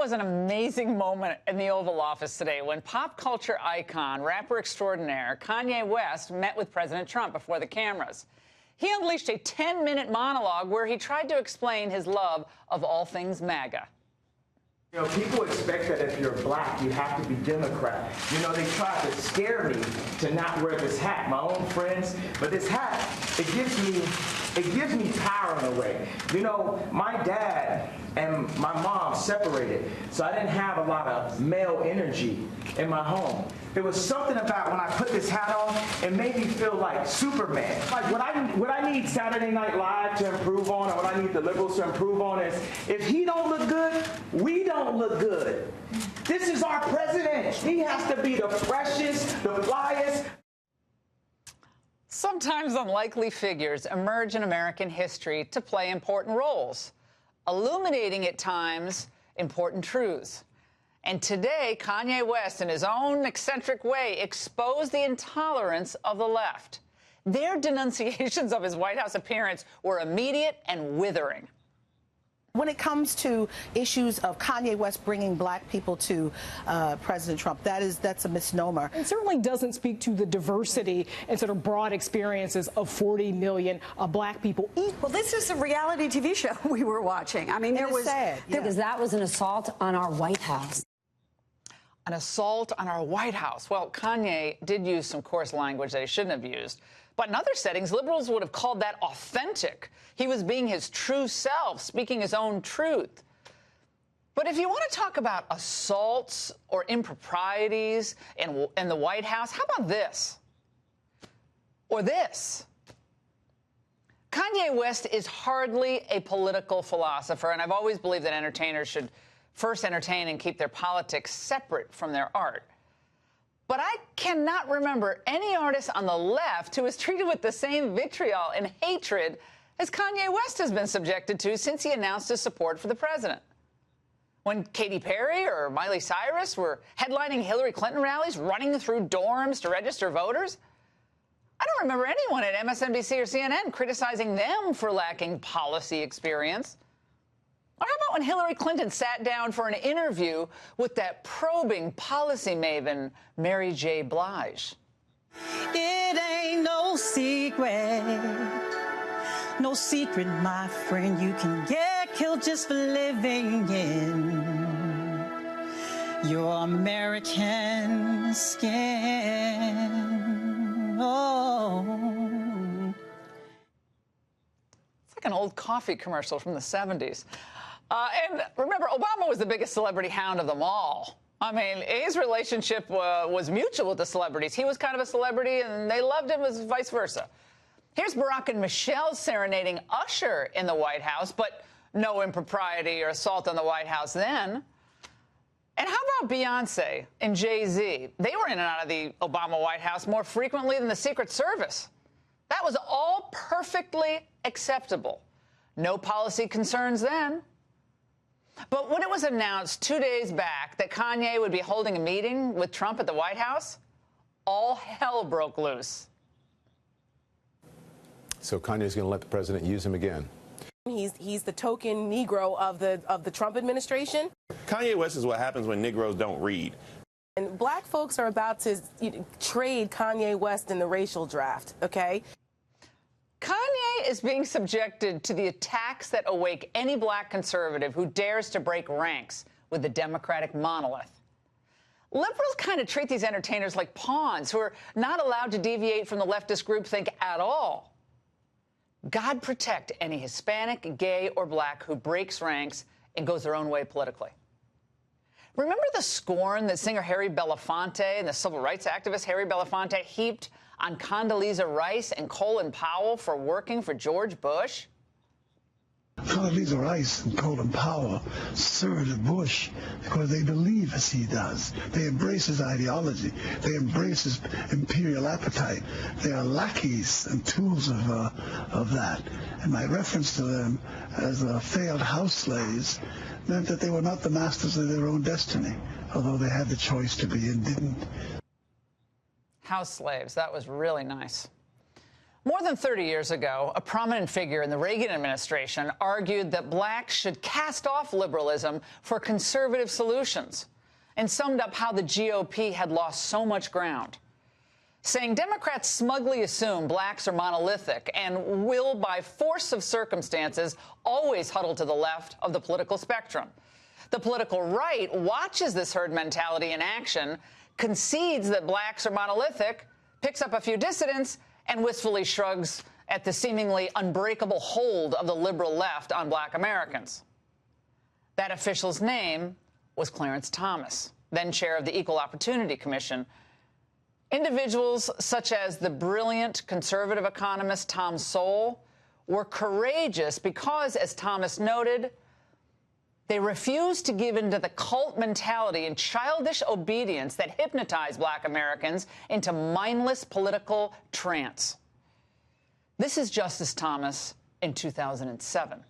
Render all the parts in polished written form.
was an amazing moment in the Oval Office today when pop culture icon, rapper extraordinaire Kanye West met with President Trump before the cameras. He unleashed a 10-minute monologue where he tried to explain his love of all things MAGA. You know, people expect that if you're black, you have to be Democrat. You know, they try to scare me to not wear this hat, my own friends. But this hat, it gives me power in a way. You know, my dad and my mom separated, so I didn't have a lot of male energy in my home. There was something about when I put this hat on, it made me feel like Superman. Like what I need Saturday Night Live to improve on, and what I need the liberals to improve on is, if he don't look good, we don't look good. This is our president. He has to be the freshest, the flyest. Sometimes unlikely figures emerge in American history to play important roles, illuminating at times important truths. And today, Kanye West, in his own eccentric way, exposed the intolerance of the left. Their denunciations of his White House appearance were immediate and withering. When it comes to issues of Kanye West bringing black people to President Trump, that's a misnomer. It certainly doesn't speak to the diversity and sort of broad experiences of 40 million black people. Well, this is a reality TV show we were watching. I mean, Sad. Yeah. Because that was an assault on our White House. An assault on our White House. Well, Kanye did use some coarse language that he shouldn't have used. But in other settings, liberals would have called that authentic. He was being his true self, speaking his own truth. But if you want to talk about assaults or improprieties in the White House, how about this? Or this? Kanye West is hardly a political philosopher, and I've always believed that entertainers should first entertain and keep their politics separate from their art. But I cannot remember any artist on the left who is treated with the same vitriol and hatred as Kanye West has been subjected to since he announced his support for the president. When Katy Perry or Miley Cyrus were headlining Hillary Clinton rallies, running through dorms to register voters, I don't remember anyone at MSNBC or CNN criticizing them for lacking policy experience. Or how about when Hillary Clinton sat down for an interview with that probing policy maven, Mary J. Blige? It ain't no secret, my friend. You can get killed just for living in your American skin. Oh. It's like an old coffee commercial from the 70s. And remember, Obama was the biggest celebrity hound of them all. I mean, his relationship was mutual with the celebrities. He was kind of a celebrity, and they loved him as vice versa. Here's Barack and Michelle serenading Usher in the White House, but no impropriety or assault on the White House then. And how about Beyonce and Jay-Z? They were in and out of the Obama White House more frequently than the Secret Service. That was all perfectly acceptable. No policy concerns then. But when it was announced 2 days back that Kanye would be holding a meeting with Trump at the White House, all hell broke loose. So Kanye's going to let the president use him again. He's the token Negro of the Trump administration. Kanye West is what happens when Negroes don't read. And black folks are about to trade Kanye West in the racial draft, okay? Kanye is being subjected to the attacks that awake any black conservative who dares to break ranks with the Democratic monolith. Liberals kind of treat these entertainers like pawns who are not allowed to deviate from the leftist groupthink at all. God protect any Hispanic, gay, or black who breaks ranks and goes their own way politically. Remember the scorn that singer Harry Belafonte and the civil rights activist Harry Belafonte heaped on Condoleezza Rice and Colin Powell for working for George Bush? Condoleezza Rice and Colin Powell served Bush because they believe as he does. They embrace his ideology. They embrace his imperial appetite. They are lackeys and tools of that. And my reference to them as failed house slaves meant that they were not the masters of their own destiny, although they had the choice to be and didn't. House slaves. That was really nice. More than 30 years ago, a prominent figure in the Reagan administration argued that blacks should cast off liberalism for conservative solutions and summed up how the GOP had lost so much ground, saying Democrats smugly assume blacks are monolithic and will, by force of circumstances, always huddle to the left of the political spectrum. The political right watches this herd mentality in action, concedes that blacks are monolithic, picks up a few dissidents, and wistfully shrugs at the seemingly unbreakable hold of the liberal left on black Americans. That official's name was Clarence Thomas, then chair of the Equal Opportunity Commission. Individuals such as the brilliant conservative economist Tom Sowell were courageous because, as Thomas noted, they refused to give in to the cult mentality and childish obedience that hypnotized black Americans into mindless political trance. This is Justice Thomas in 2007.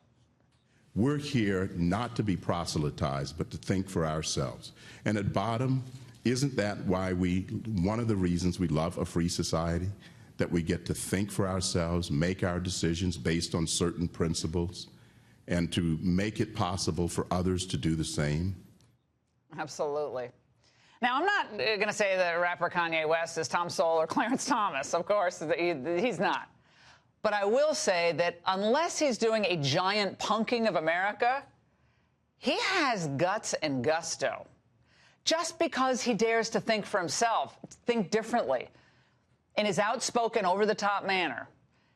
We're here not to be proselytized, but to think for ourselves. And at bottom, isn't that why one of the reasons we love a free society? That we get to think for ourselves, make our decisions based on certain principles, and to make it possible for others to do the same? Absolutely. Now, I'm not going to say that rapper Kanye West is Tom Sowell or Clarence Thomas. Of course, he's not. But I will say that unless he's doing a giant punking of America, he has guts and gusto. Just because he dares to think for himself, think differently, in his outspoken, over-the-top manner,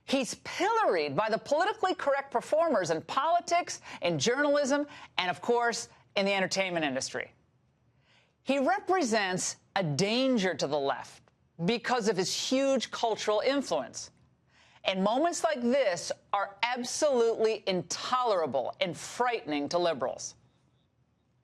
he's pilloried by the politically correct performers in politics, in journalism, and, of course, in the entertainment industry. He represents a danger to the left because of his huge cultural influence. And moments like this are absolutely intolerable and frightening to liberals.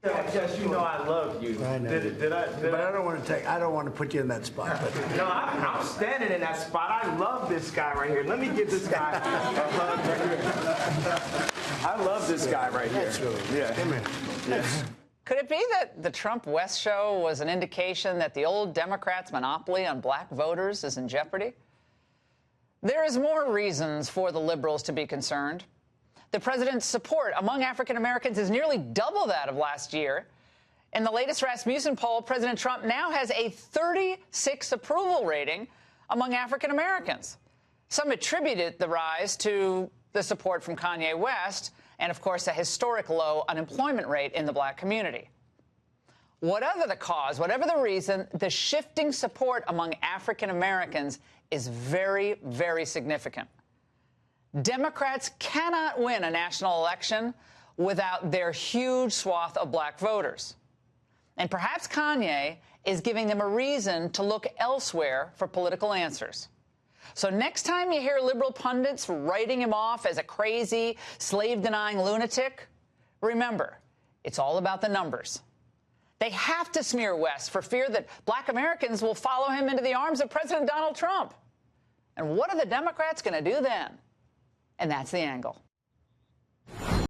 Judge, you know I love you. I know. But I don't want to put you in that spot. But. No, I'm standing in that spot. I love this guy right here. Let me give this guy a hug right here. I love this guy right here. That's really yeah. Come here. Yes. Could it be that the Trump-West show was an indication that the old Democrats' monopoly on black voters is in jeopardy? There is more reasons for the liberals to be concerned. The president's support among African Americans is nearly double that of last year. In the latest Rasmussen poll, President Trump now has a 36 approval rating among African Americans. Some attributed the rise to the support from Kanye West and, of course, a historic low unemployment rate in the black community. Whatever the cause, whatever the reason, the shifting support among African Americans is very, very significant. Democrats cannot win a national election without their huge swath of black voters. And perhaps Kanye is giving them a reason to look elsewhere for political answers. So next time you hear liberal pundits writing him off as a crazy, slave-denying lunatic, remember, it's all about the numbers. They have to smear West for fear that black Americans will follow him into the arms of President Donald Trump. And what are the Democrats going to do then? And that's the angle.